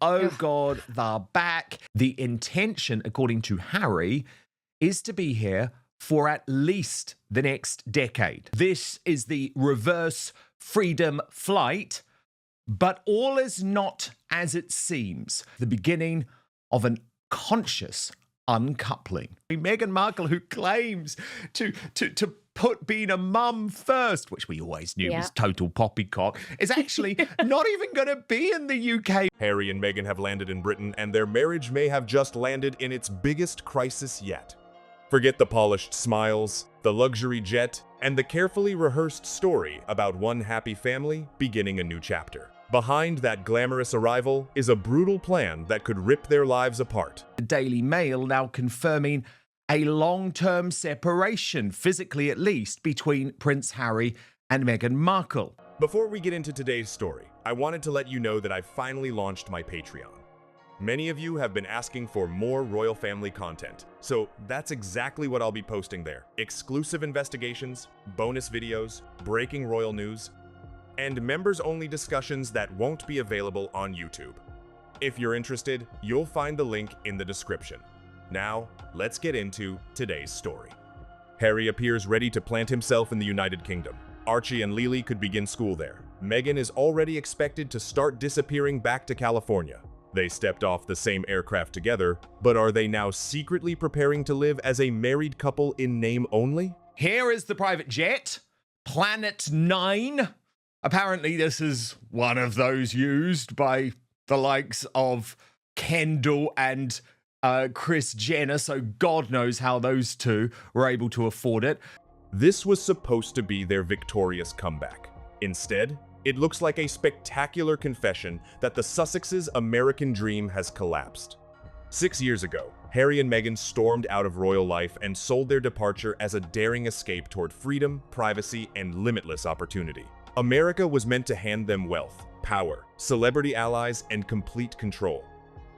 oh God, they're back. The intention, according to Harry, is to be here for at least the next decade. This is the reverse freedom flight, but all is not as it seems. The beginning of an conscious uncoupling. Meghan Markle, who claims to put being a mum first, which we always knew was total poppycock, is actually not even going to be in the UK. Harry and Meghan have landed in Britain, and their marriage may have just landed in its biggest crisis yet. Forget the polished smiles, the luxury jet, and the carefully rehearsed story about one happy family beginning a new chapter. Behind that glamorous arrival is a brutal plan that could rip their lives apart. The Daily Mail now confirming a long-term separation, physically at least, between Prince Harry and Meghan Markle. Before we get into today's story, I wanted to let you know that I've finally launched my Patreon. Many of you have been asking for more royal family content, so that's exactly what I'll be posting there. Exclusive investigations, bonus videos, breaking royal news, and members-only discussions that won't be available on YouTube. If you're interested, you'll find the link in the description. Now, let's get into today's story. Harry appears ready to plant himself in the United Kingdom. Archie and Lily could begin school there. Meghan is already expected to start disappearing back to California. They stepped off the same aircraft together, but are they now secretly preparing to live as a married couple in name only? Here is the private jet, Planet 9. Apparently, this is one of those used by the likes of Kendall and Kris Jenner, so God knows how those two were able to afford it. This was supposed to be their victorious comeback. Instead, it looks like a spectacular confession that the Sussexes' American dream has collapsed. 6 years ago, Harry and Meghan stormed out of royal life and sold their departure as a daring escape toward freedom, privacy, and limitless opportunity. America was meant to hand them wealth, power, celebrity allies, and complete control.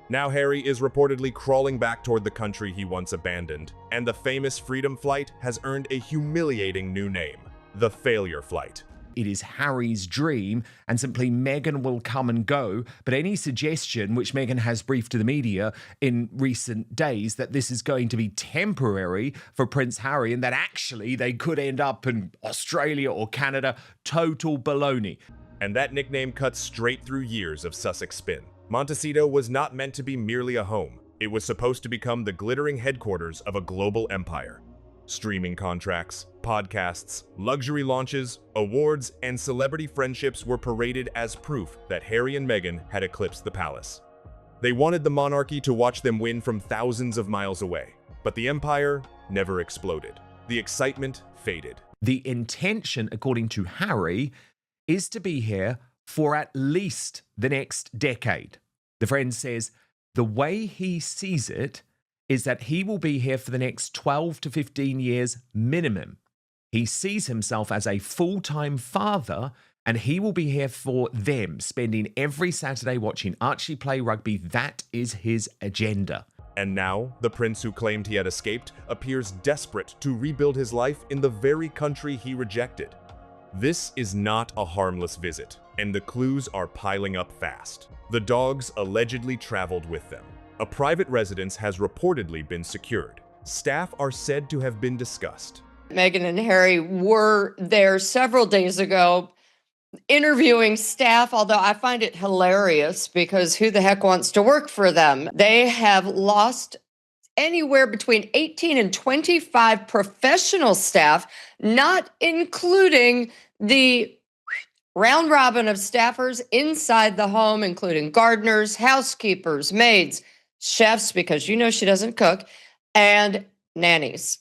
Now Harry is reportedly crawling back toward the country he once abandoned, and the famous freedom flight has earned a humiliating new name, the Failure Flight. It is Harry's dream, and simply Meghan will come and go. But any suggestion, which Meghan has briefed to the media in recent days, that this is going to be temporary for Prince Harry and that actually they could end up in Australia or Canada, total baloney. And that nickname cuts straight through years of Sussex spin. Montecito was not meant to be merely a home. It was supposed to become the glittering headquarters of a global empire. Streaming contracts, podcasts, luxury launches, awards, and celebrity friendships were paraded as proof that Harry and Meghan had eclipsed the palace. They wanted the monarchy to watch them win from thousands of miles away, but the empire never exploded. The excitement faded. The intention, according to Harry, is to be here for at least the next decade. The friend says the way he sees it is that he will be here for the next 12 to 15 years minimum. He sees himself as a full-time father, and he will be here for them, spending every Saturday watching Archie play rugby. That is his agenda. And now, the prince who claimed he had escaped appears desperate to rebuild his life in the very country he rejected. This is not a harmless visit, and the clues are piling up fast. The dogs allegedly traveled with them. A private residence has reportedly been secured. Staff are said to have been discussed. Meghan and Harry were there several days ago interviewing staff, although I find it hilarious because who the heck wants to work for them? They have lost anywhere between 18 and 25 professional staff, not including the round robin of staffers inside the home, including gardeners, housekeepers, maids, chefs, because you know she doesn't cook, and nannies.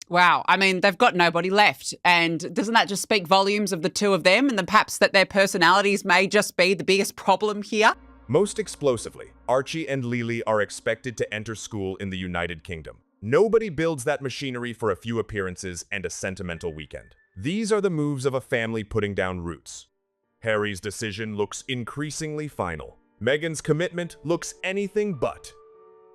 Wow. I mean, they've got nobody left. And doesn't that just speak volumes of the two of them and then perhaps that their personalities may just be the biggest problem here? Most explosively, Archie and Lily are expected to enter school in the United Kingdom. Nobody builds that machinery for a few appearances and a sentimental weekend. These are the moves of a family putting down roots. Harry's decision looks increasingly final. Meghan's commitment looks anything but.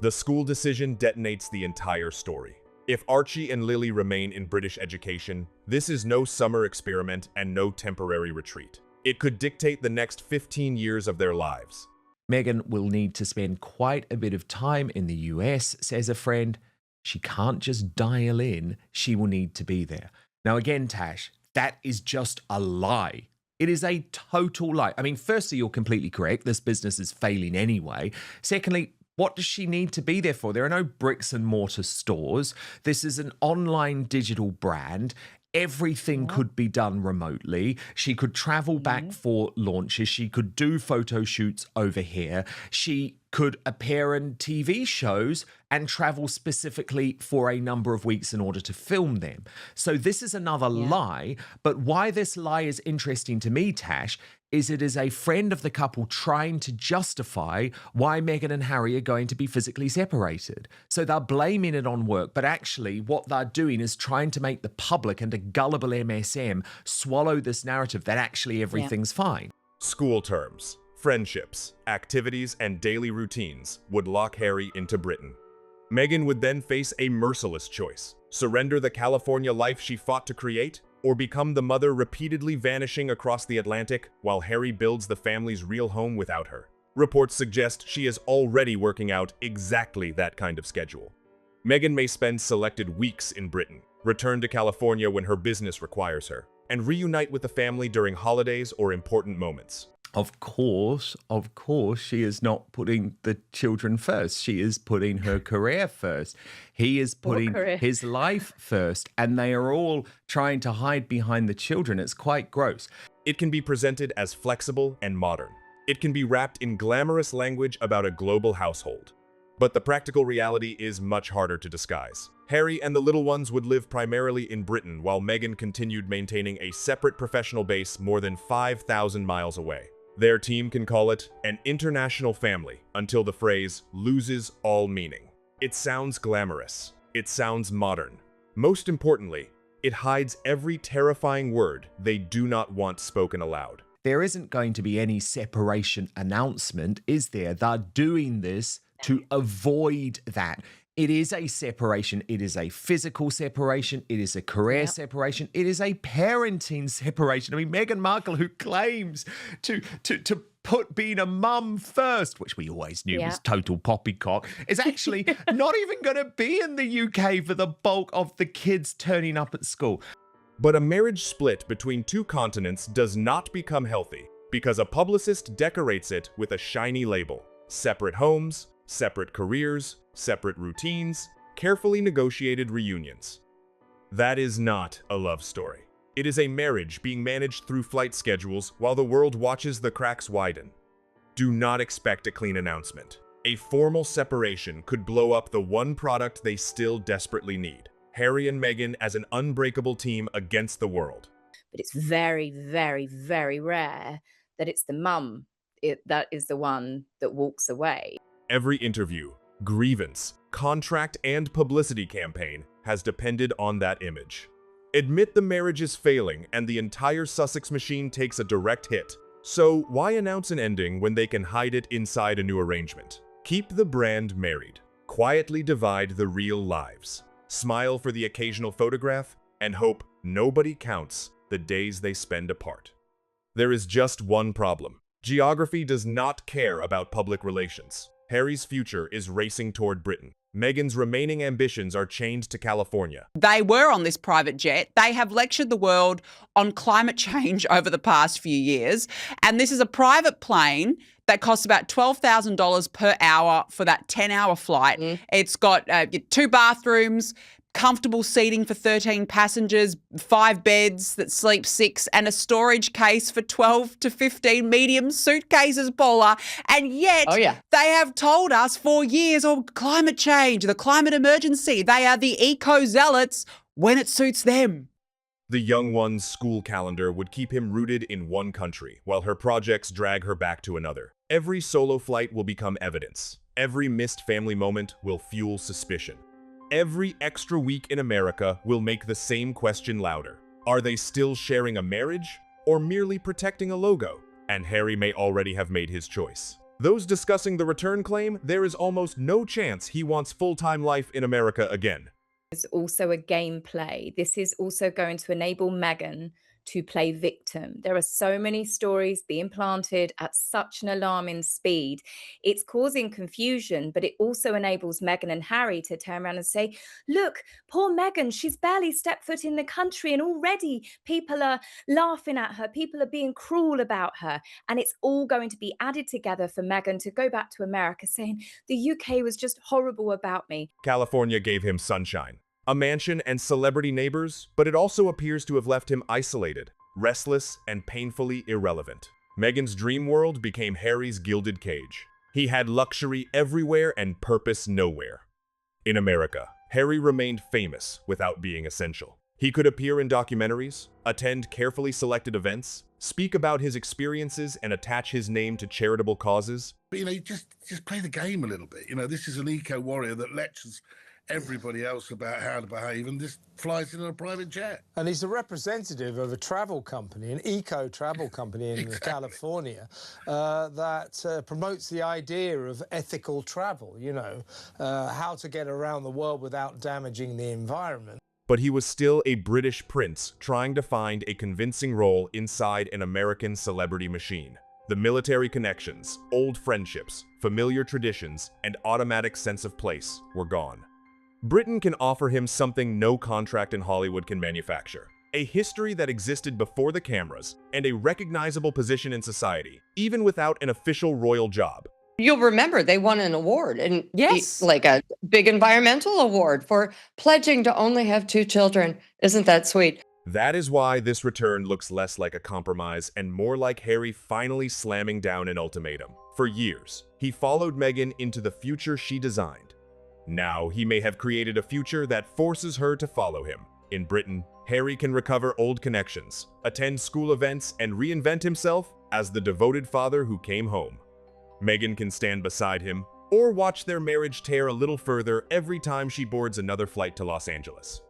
The school decision detonates the entire story. If Archie and Lily remain in British education, this is no summer experiment and no temporary retreat. It could dictate the next 15 years of their lives. Meghan will need to spend quite a bit of time in the US, says a friend. She can't just dial in, she will need to be there. Now, again, Tash, that is just a lie. It is a total lie. I mean, firstly, you're completely correct. This business is failing anyway. Secondly, what does she need to be there for? There are no bricks and mortar stores. This is an online digital brand. Everything could be done remotely. She could travel back for launches. She could do photo shoots over here. She could appear in TV shows and travel specifically for a number of weeks in order to film them. So this is another lie. But why this lie is interesting to me, Tash, is it is a friend of the couple trying to justify why Meghan and Harry are going to be physically separated. So they're blaming it on work, but actually what they're doing is trying to make the public and a gullible MSM swallow this narrative that actually everything's fine. School terms, friendships, activities, and daily routines would lock Harry into Britain. Meghan would then face a merciless choice: surrender the California life she fought to create, or become the mother repeatedly vanishing across the Atlantic while Harry builds the family's real home without her. Reports suggest she is already working out exactly that kind of schedule. Meghan may spend selected weeks in Britain, return to California when her business requires her, and reunite with the family during holidays or important moments. Of course, she is not putting the children first. She is putting her career first. He is putting his life first, and they are all trying to hide behind the children. It's quite gross. It can be presented as flexible and modern. It can be wrapped in glamorous language about a global household. But the practical reality is much harder to disguise. Harry and the little ones would live primarily in Britain, while Meghan continued maintaining a separate professional base more than 5,000 miles away. Their team can call it an international family until the phrase loses all meaning. It sounds glamorous. It sounds modern. Most importantly, it hides every terrifying word they do not want spoken aloud. There isn't going to be any separation announcement, is there? They're doing this to avoid that. It is a separation. It is a physical separation. It is a career separation. It is a parenting separation. I mean, Meghan Markle, who claims to put being a mum first, which we always knew was total poppycock, is actually not even going to be in the UK for the bulk of the kids turning up at school. But a marriage split between two continents does not become healthy because a publicist decorates it with a shiny label: separate homes, separate careers, separate routines, carefully negotiated reunions. That is not a love story. It is a marriage being managed through flight schedules while the world watches the cracks widen. Do not expect a clean announcement. A formal separation could blow up the one product they still desperately need: Harry and Meghan as an unbreakable team against the world. But it's very, very, very rare that it's the mum that is the one that walks away. Every interview, grievance, contract, and publicity campaign has depended on that image. Admit the marriage is failing and the entire Sussex machine takes a direct hit. So why announce an ending when they can hide it inside a new arrangement? Keep the brand married. Quietly divide the real lives. Smile for the occasional photograph and hope nobody counts the days they spend apart. There is just one problem. Geography does not care about public relations. Harry's future is racing toward Britain. Meghan's remaining ambitions are chained to California. They were on this private jet. They have lectured the world on climate change over the past few years. And this is a private plane that costs about $12,000 per hour for that 10-hour flight. It's got 2 bathrooms, comfortable seating for 13 passengers, 5 beds that sleep 6, and a storage case for 12 to 15 medium suitcases, Paula. And yet they have told us for years, climate change, the climate emergency. They are the eco-zealots when it suits them. The young one's school calendar would keep him rooted in one country, while her projects drag her back to another. Every solo flight will become evidence. Every missed family moment will fuel suspicion. Every extra week in America will make the same question louder. Are they still sharing a marriage or merely protecting a logo? And Harry may already have made his choice. Those discussing the return claim, there is almost no chance he wants full-time life in America again. It's also a gameplay. This is also going to enable Meghan to play victim. There are so many stories being planted at such an alarming speed. It's causing confusion, but it also enables Meghan and Harry to turn around and say, look, poor Meghan, she's barely stepped foot in the country and already people are laughing at her. People are being cruel about her. And it's all going to be added together for Meghan to go back to America saying, the UK was just horrible about me. California gave him sunshine, a mansion and celebrity neighbors, but it also appears to have left him isolated, restless, and painfully irrelevant. Meghan's dream world became Harry's gilded cage. He had luxury everywhere and purpose nowhere. In America, Harry remained famous without being essential. He could appear in documentaries, attend carefully selected events, speak about his experiences, and attach his name to charitable causes. But, just play the game a little bit. This is an eco-warrior that lectures everybody else about how to behave and just flies in a private jet. And he's a representative of a travel company, an eco-travel company in Exactly. California that promotes the idea of ethical travel, how to get around the world without damaging the environment. But he was still a British prince trying to find a convincing role inside an American celebrity machine. The military connections, old friendships, familiar traditions, and automatic sense of place were gone. Britain can offer him something no contract in Hollywood can manufacture: a history that existed before the cameras and a recognizable position in society, even without an official royal job. You'll remember they won an award, and Yes. like a big environmental award for pledging to only have 2 children. Isn't that sweet? That is why this return looks less like a compromise and more like Harry finally slamming down an ultimatum. For years, he followed Meghan into the future she designed. Now he may have created a future that forces her to follow him. In Britain, Harry can recover old connections, attend school events, and reinvent himself as the devoted father who came home. Meghan can stand beside him or watch their marriage tear a little further every time she boards another flight to Los Angeles.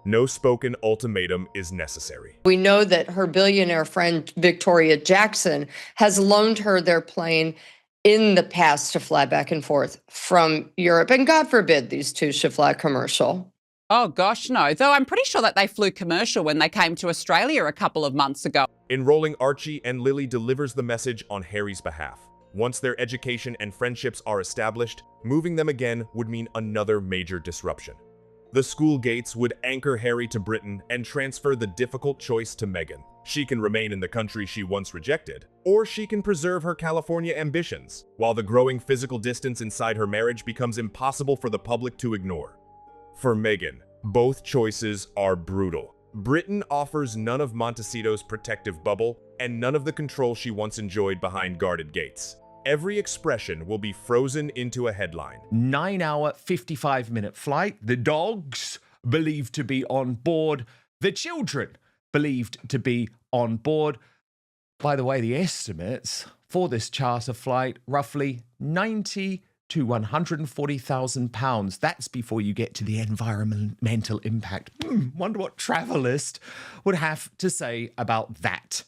No spoken ultimatum is necessary. We know that her billionaire friend, Victoria Jackson, has loaned her their plane in the past to fly back and forth from Europe. And God forbid these two should fly commercial. Oh, gosh, no. Though I'm pretty sure that they flew commercial when they came to Australia a couple of months ago. Enrolling Archie and Lily delivers the message on Harry's behalf. Once their education and friendships are established, moving them again would mean another major disruption. The school gates would anchor Harry to Britain and transfer the difficult choice to Meghan. She can remain in the country she once rejected, or she can preserve her California ambitions, while the growing physical distance inside her marriage becomes impossible for the public to ignore. For Meghan, both choices are brutal. Britain offers none of Montecito's protective bubble and none of the control she once enjoyed behind guarded gates. Every expression will be frozen into a headline. 9-hour, 55-minute flight. The dogs believed to be on board. The children believed to be on board. By the way, the estimates for this charter flight, roughly 90 to 140,000 pounds. That's before you get to the environmental impact. Wonder what Travelist would have to say about that.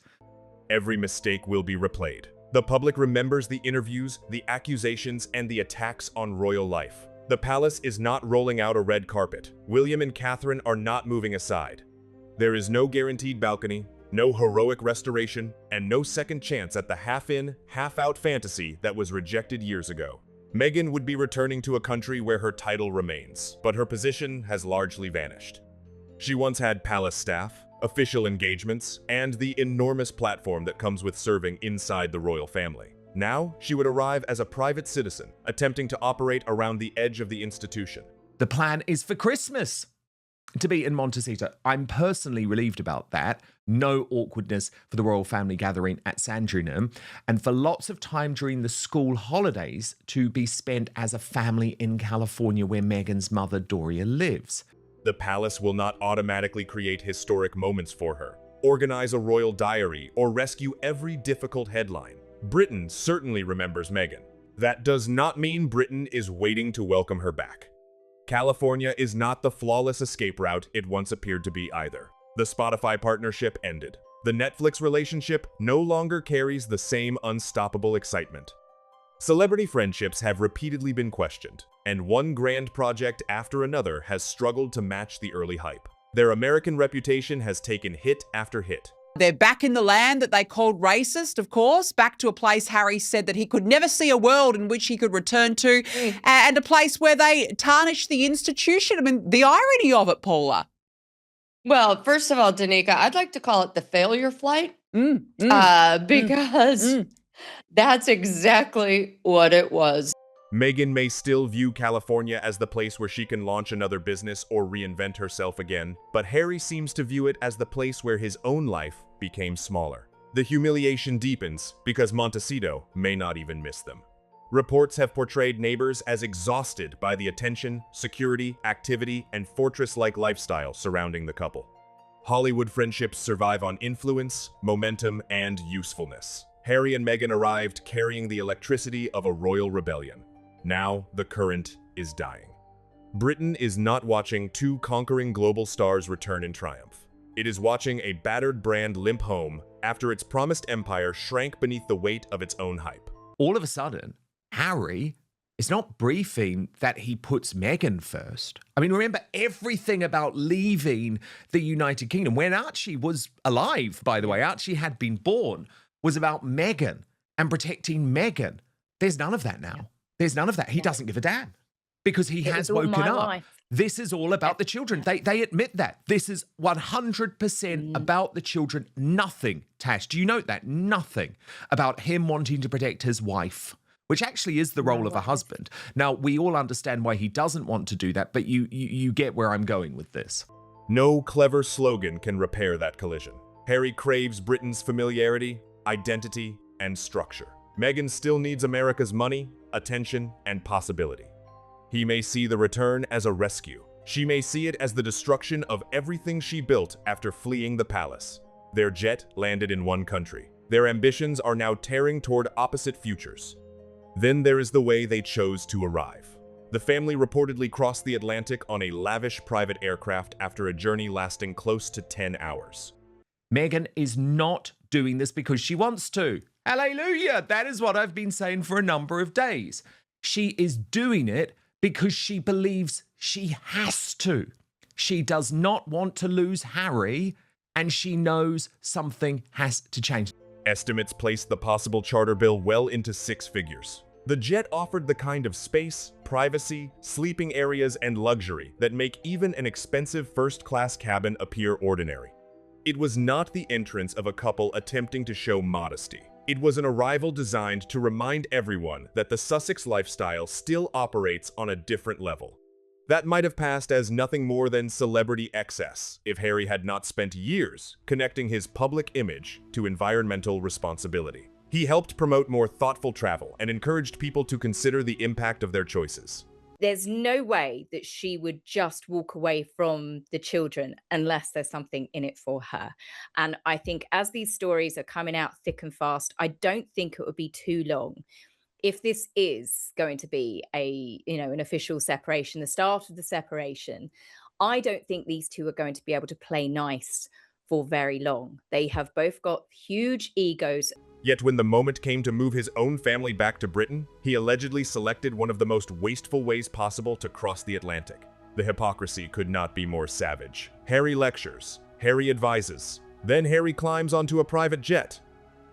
Every mistake will be replayed. The public remembers the interviews, the accusations, and the attacks on royal life. The palace is not rolling out a red carpet. William and Catherine are not moving aside. There is no guaranteed balcony, no heroic restoration, and no second chance at the half-in, half-out fantasy that was rejected years ago. Meghan would be returning to a country where her title remains, but her position has largely vanished. She once had palace staff, official engagements, and the enormous platform that comes with serving inside the royal family. Now, she would arrive as a private citizen, attempting to operate around the edge of the institution. The plan is for Christmas to be in Montecito. I'm personally relieved about that. No awkwardness for the royal family gathering at Sandringham, and for lots of time during the school holidays to be spent as a family in California where Meghan's mother Doria lives. The palace will not automatically create historic moments for her, organize a royal diary, or rescue every difficult headline. Britain certainly remembers Meghan. That does not mean Britain is waiting to welcome her back. California is not the flawless escape route it once appeared to be either. The Spotify partnership ended. The Netflix relationship no longer carries the same unstoppable excitement. Celebrity friendships have repeatedly been questioned, and one grand project after another has struggled to match the early hype. Their American reputation has taken hit after hit. They're back in the land that they called racist, of course, back to a place Harry said that he could never see a world in which he could return to, and a place where they tarnished the institution. I mean, the irony of it, Paula. Well, first of all, Danica, I'd like to call it the failure flight because that's exactly what it was. Meghan may still view California as the place where she can launch another business or reinvent herself again, but Harry seems to view it as the place where his own life became smaller. The humiliation deepens because Montecito may not even miss them. Reports have portrayed neighbors as exhausted by the attention, security, activity, and fortress-like lifestyle surrounding the couple. Hollywood friendships survive on influence, momentum, and usefulness. Harry and Meghan arrived carrying the electricity of a royal rebellion. Now, the current is dying. Britain is not watching two conquering global stars return in triumph. It is watching a battered brand limp home after its promised empire shrank beneath the weight of its own hype. All of a sudden, Harry is not briefing that he puts Meghan first. I mean, remember everything about leaving the United Kingdom. When Archie was alive, by the way, Archie had been born, was about Meghan and protecting Meghan. There's none of that now. There's none of that. He doesn't give a damn because he has woken up. This is all about the children. They admit that. This is 100% about the children. Nothing, Tash, do you note that? Nothing about him wanting to protect his wife, which actually is the role of a husband. Now, we all understand why he doesn't want to do that, but you get where I'm going with this. No clever slogan can repair that collision. Harry craves Britain's familiarity, identity, and structure. Meghan still needs America's money, attention, and possibility. He may see the return as a rescue. She may see it as the destruction of everything she built after fleeing the palace. Their jet landed in one country. Their ambitions are now tearing toward opposite futures. Then there is the way they chose to arrive. The family reportedly crossed the Atlantic on a lavish private aircraft after a journey lasting close to 10 hours. Meghan is not doing this because she wants to. Hallelujah! That is what I've been saying for a number of days. She is doing it because she believes she has to. She does not want to lose Harry, and she knows something has to change. Estimates place the possible charter bill well into 6 figures. The jet offered the kind of space, privacy, sleeping areas, and luxury that make even an expensive first-class cabin appear ordinary. It was not the entrance of a couple attempting to show modesty. It was an arrival designed to remind everyone that the Sussex lifestyle still operates on a different level. That might have passed as nothing more than celebrity excess if Harry had not spent years connecting his public image to environmental responsibility. He helped promote more thoughtful travel and encouraged people to consider the impact of their choices. There's no way that she would just walk away from the children unless there's something in it for her. And I think as these stories are coming out thick and fast, I don't think it would be too long if this is going to be an official separation, the start of the separation. I don't think these two are going to be able to play nice for very long. They have both got huge egos. Yet when the moment came to move his own family back to Britain, he allegedly selected one of the most wasteful ways possible to cross the Atlantic. The hypocrisy could not be more savage. Harry lectures, Harry advises, then Harry climbs onto a private jet.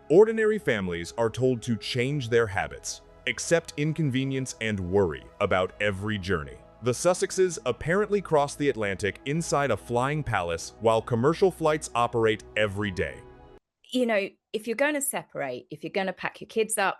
Ordinary families are told to change their habits, accept inconvenience, and worry about every journey. The Sussexes apparently cross the Atlantic inside a flying palace while commercial flights operate every day. You know, if you're going to separate, if you're going to pack your kids up,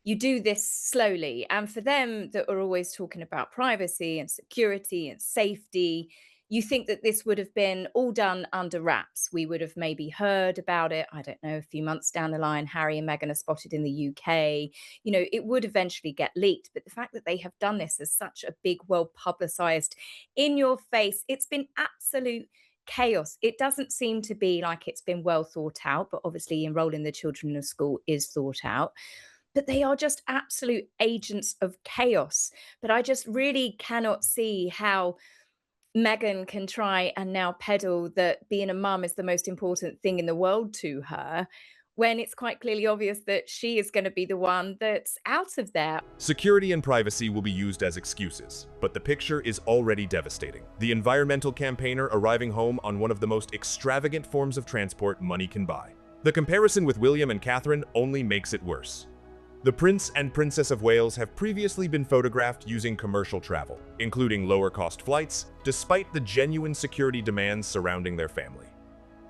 you do this slowly. And for them that are always talking about privacy and security and safety, you think that this would have been all done under wraps. We would have maybe heard about it, I don't know, a few months down the line. Harry and Meghan are spotted in the UK. You know, it would eventually get leaked. But the fact that they have done this as such a big, well publicized, in your face, it's been absolute chaos. It doesn't seem to be like it's been well thought out, but obviously enrolling the children in a school is thought out. But they are just absolute agents of chaos. But I just really cannot see how Meghan can try and now peddle that being a mum is the most important thing in the world to her when it's quite clearly obvious that she is going to be the one that's out of there. Security and privacy will be used as excuses, but the picture is already devastating. The environmental campaigner arriving home on one of the most extravagant forms of transport money can buy. The comparison with William and Catherine only makes it worse. The Prince and Princess of Wales have previously been photographed using commercial travel, including lower-cost flights, despite the genuine security demands surrounding their family.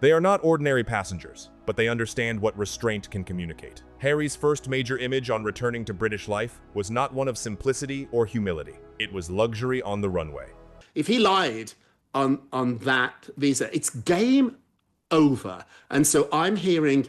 They are not ordinary passengers, but they understand what restraint can communicate. Harry's first major image on returning to British life was not one of simplicity or humility. It was luxury on the runway. If he lied on that visa, it's game over. And so I'm hearing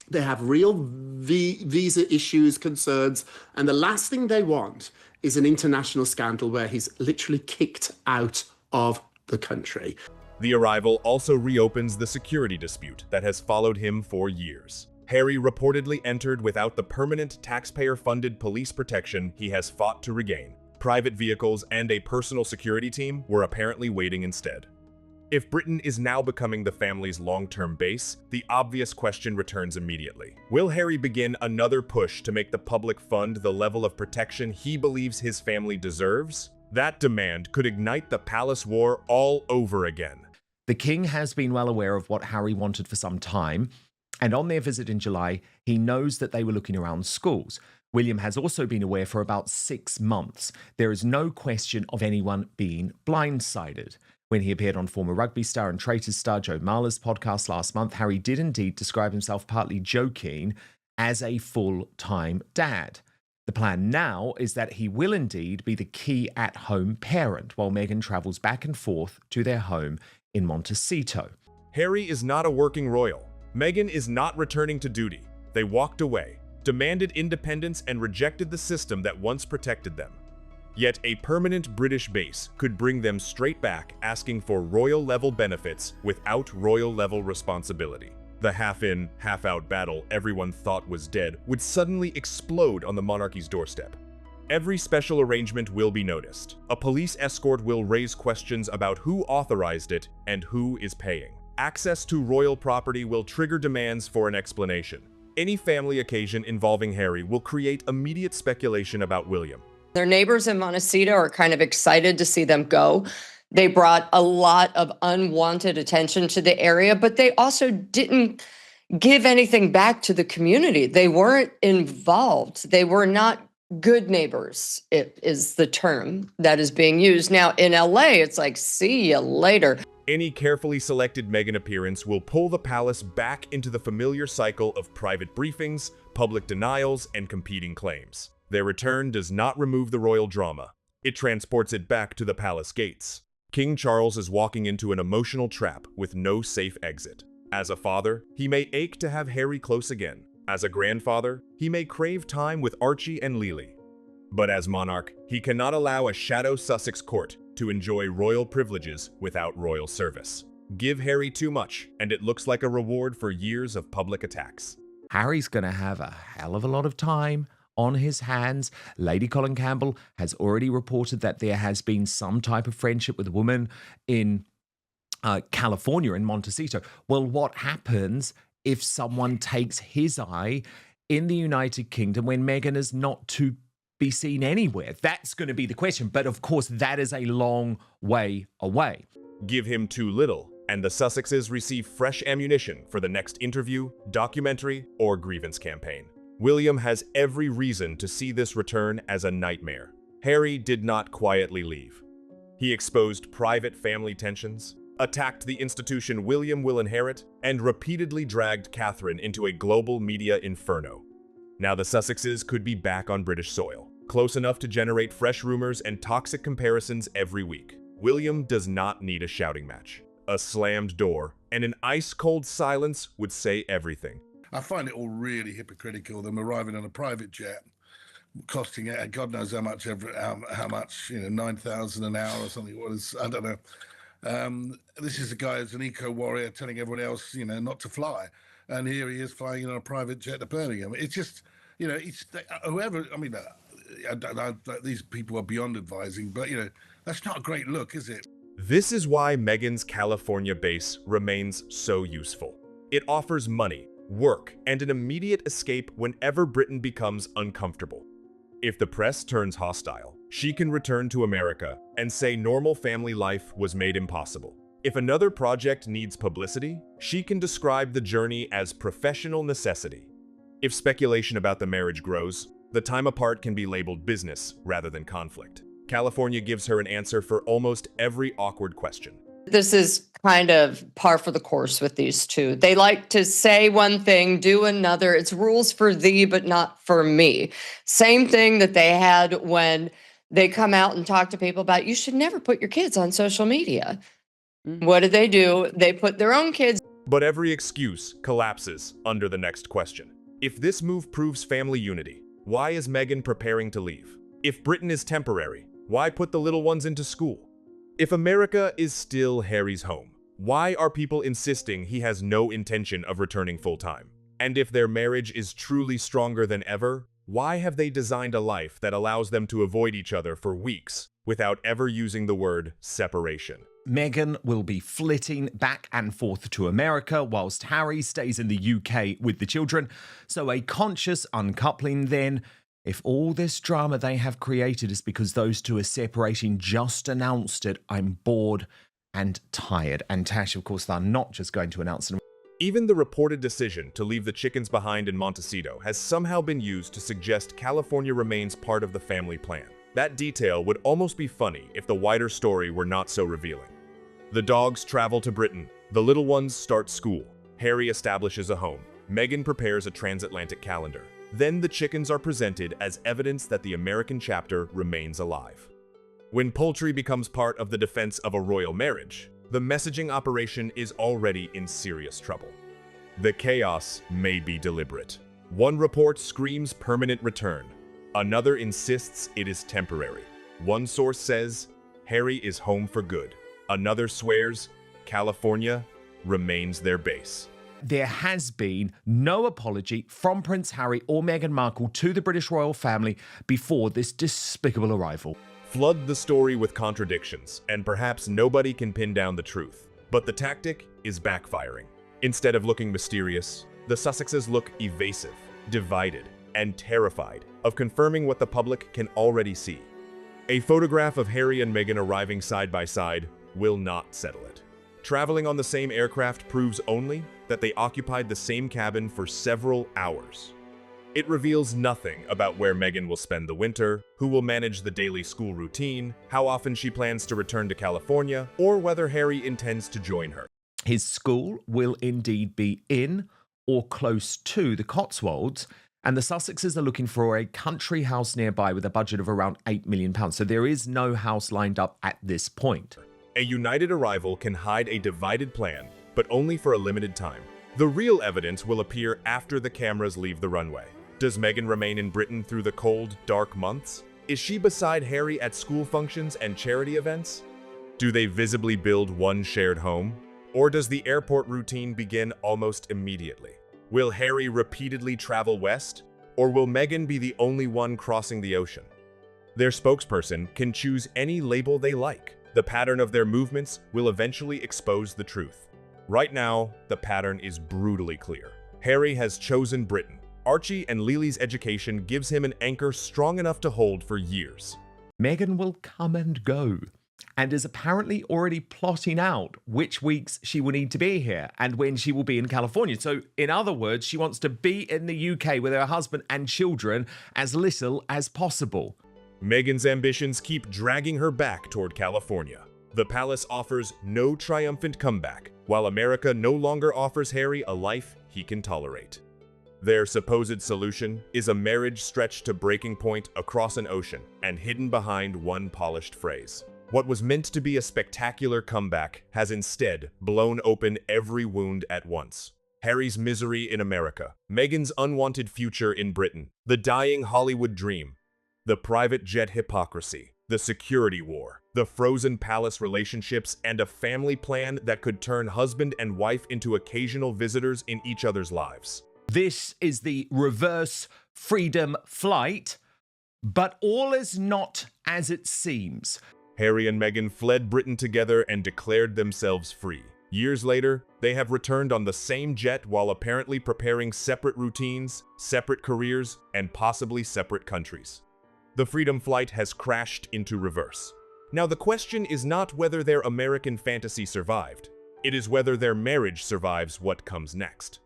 they have real visa issues, concerns, and the last thing they want is an international scandal where he's literally kicked out of the country. The arrival also reopens the security dispute that has followed him for years. Harry reportedly entered without the permanent taxpayer-funded police protection he has fought to regain. Private vehicles and a personal security team were apparently waiting instead. If Britain is now becoming the family's long-term base, the obvious question returns immediately. Will Harry begin another push to make the public fund the level of protection he believes his family deserves? That demand could ignite the palace war all over again. The king has been well aware of what Harry wanted for some time, and on their visit in July, he knows that they were looking around schools. William has also been aware for about 6 months. There is no question of anyone being blindsided. When he appeared on former rugby star and Traitors star Joe Marler's podcast last month, Harry did indeed describe himself, partly joking, as a full-time dad. The plan now is that he will indeed be the key at-home parent while Meghan travels back and forth to their home in Montecito. Harry is not a working royal. Meghan is not returning to duty. They walked away, demanded independence, and rejected the system that once protected them. Yet a permanent British base could bring them straight back, asking for royal-level benefits without royal-level responsibility. The half-in, half-out battle everyone thought was dead would suddenly explode on the monarchy's doorstep. Every special arrangement will be noticed. A police escort will raise questions about who authorized it and who is paying. Access to royal property will trigger demands for an explanation. Any family occasion involving Harry will create immediate speculation about William. Their neighbors in Montecito are kind of excited to see them go. They brought a lot of unwanted attention to the area, but they also didn't give anything back to the community. They weren't involved. They were not good neighbors, it is the term that is being used. Now, in LA, it's like, see you later. Any carefully selected Meghan appearance will pull the palace back into the familiar cycle of private briefings, public denials, and competing claims. Their return does not remove the royal drama. It transports it back to the palace gates. King Charles is walking into an emotional trap with no safe exit. As a father, he may ache to have Harry close again. As a grandfather, he may crave time with Archie and Lily. But as monarch, he cannot allow a shadow Sussex court to enjoy royal privileges without royal service. Give Harry too much, and it looks like a reward for years of public attacks. Harry's going to have a hell of a lot of time on his hands. Lady Colin Campbell has already reported that there has been some type of friendship with a woman in California, in Montecito. Well, what happens if someone takes his eye in the United Kingdom when Meghan is not to be seen anywhere? That's going to be the question. But of course, that is a long way away. Give him too little, and the Sussexes receive fresh ammunition for the next interview, documentary, or grievance campaign. William has every reason to see this return as a nightmare. Harry did not quietly leave. He exposed private family tensions, attacked the institution William will inherit, and repeatedly dragged Catherine into a global media inferno. Now the Sussexes could be back on British soil, close enough to generate fresh rumors and toxic comparisons every week. William does not need a shouting match. A slammed door and an ice-cold silence would say everything. I find it all really hypocritical, them arriving on a private jet, costing God knows how much, how much, 9,000 an hour or something. What is, I don't know. This is a guy who's an eco-warrior telling everyone else, not to fly. And here he is flying on a private jet to Birmingham. It's just, whoever, these people are beyond advising, but, that's not a great look, is it? This is why Meghan's California base remains so useful. It offers money, work, and an immediate escape whenever Britain becomes uncomfortable. If the press turns hostile, she can return to America and say normal family life was made impossible. If another project needs publicity, she can describe the journey as professional necessity. If speculation about the marriage grows, the time apart can be labeled business rather than conflict. California gives her an answer for almost every awkward question. This is kind of par for the course with these two. They like to say one thing, do another. It's rules for thee, but not for me. Same thing that they had when they come out and talk to people about you should never put your kids on social media. What do? They put their own kids. But every excuse collapses under the next question. If this move proves family unity, why is Meghan preparing to leave? If Britain is temporary, why put the little ones into school? If America is still Harry's home, why are people insisting he has no intention of returning full-time? And if their marriage is truly stronger than ever, why have they designed a life that allows them to avoid each other for weeks without ever using the word separation? Meghan will be flitting back and forth to America whilst Harry stays in the UK with the children. So a conscious uncoupling then. If all this drama they have created is because those two are separating, just announced it, I'm bored and tired. And Tash, of course, they're not just going to announce it. Even the reported decision to leave the chickens behind in Montecito has somehow been used to suggest California remains part of the family plan. That detail would almost be funny if the wider story were not so revealing. The dogs travel to Britain, the little ones start school, Harry establishes a home, Meghan prepares a transatlantic calendar. Then the chickens are presented as evidence that the American chapter remains alive. When poultry becomes part of the defense of a royal marriage, the messaging operation is already in serious trouble. The chaos may be deliberate. One report screams permanent return. Another insists it is temporary. One source says Harry is home for good. Another swears California remains their base. There has been no apology from Prince Harry or Meghan Markle to the British royal family before this despicable arrival. Flood the story with contradictions, and perhaps nobody can pin down the truth. But the tactic is backfiring. Instead of looking mysterious, the Sussexes look evasive, divided, and terrified of confirming what the public can already see. A photograph of Harry and Meghan arriving side by side will not settle it. Traveling on the same aircraft proves only that they occupied the same cabin for several hours. It reveals nothing about where Meghan will spend the winter, who will manage the daily school routine, how often she plans to return to California, or whether Harry intends to join her. His school will indeed be in or close to the Cotswolds, and the Sussexes are looking for a country house nearby with a budget of around £8 million. So there is no house lined up at this point. A united arrival can hide a divided plan, but only for a limited time. The real evidence will appear after the cameras leave the runway. Does Meghan remain in Britain through the cold, dark months? Is she beside Harry at school functions and charity events? Do they visibly build one shared home? Or does the airport routine begin almost immediately? Will Harry repeatedly travel west? Or will Meghan be the only one crossing the ocean? Their spokesperson can choose any label they like. The pattern of their movements will eventually expose the truth. Right now, the pattern is brutally clear. Harry has chosen Britain. Archie and Lily's education gives him an anchor strong enough to hold for years. Meghan will come and go, and is apparently already plotting out which weeks she will need to be here and when she will be in California. So, in other words, she wants to be in the UK with her husband and children as little as possible. Meghan's ambitions keep dragging her back toward California. The palace offers no triumphant comeback, while America no longer offers Harry a life he can tolerate. Their supposed solution is a marriage stretched to breaking point across an ocean and hidden behind one polished phrase. What was meant to be a spectacular comeback has instead blown open every wound at once. Harry's misery in America, Meghan's unwanted future in Britain, the dying Hollywood dream, the private jet hypocrisy, the security war, the frozen palace relationships, and a family plan that could turn husband and wife into occasional visitors in each other's lives. This is the reverse freedom flight, but all is not as it seems. Harry and Meghan fled Britain together and declared themselves free. Years later, they have returned on the same jet while apparently preparing separate routines, separate careers, and possibly separate countries. The Freedom Flight has crashed into reverse. Now, the question is not whether their American fantasy survived. It is whether their marriage survives what comes next.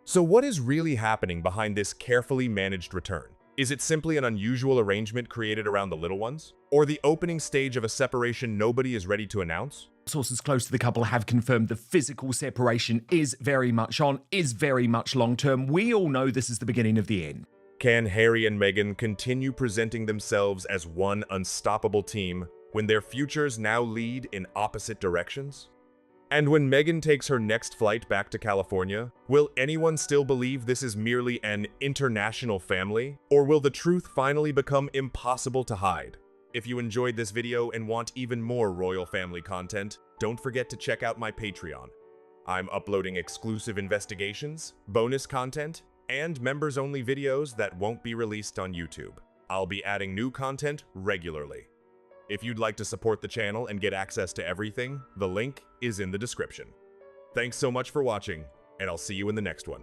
So what is really happening behind this carefully managed return? Is it simply an unusual arrangement created around the little ones? Or the opening stage of a separation nobody is ready to announce? Sources close to the couple have confirmed the physical separation is very much long-term. We all know this is the beginning of the end. Can Harry and Meghan continue presenting themselves as one unstoppable team when their futures now lead in opposite directions? And when Meghan takes her next flight back to California, will anyone still believe this is merely an international family? Or will the truth finally become impossible to hide? If you enjoyed this video and want even more royal family content, don't forget to check out my Patreon. I'm uploading exclusive investigations, bonus content, and members-only videos that won't be released on YouTube. I'll be adding new content regularly. If you'd like to support the channel and get access to everything, the link is in the description. Thanks so much for watching, and I'll see you in the next one.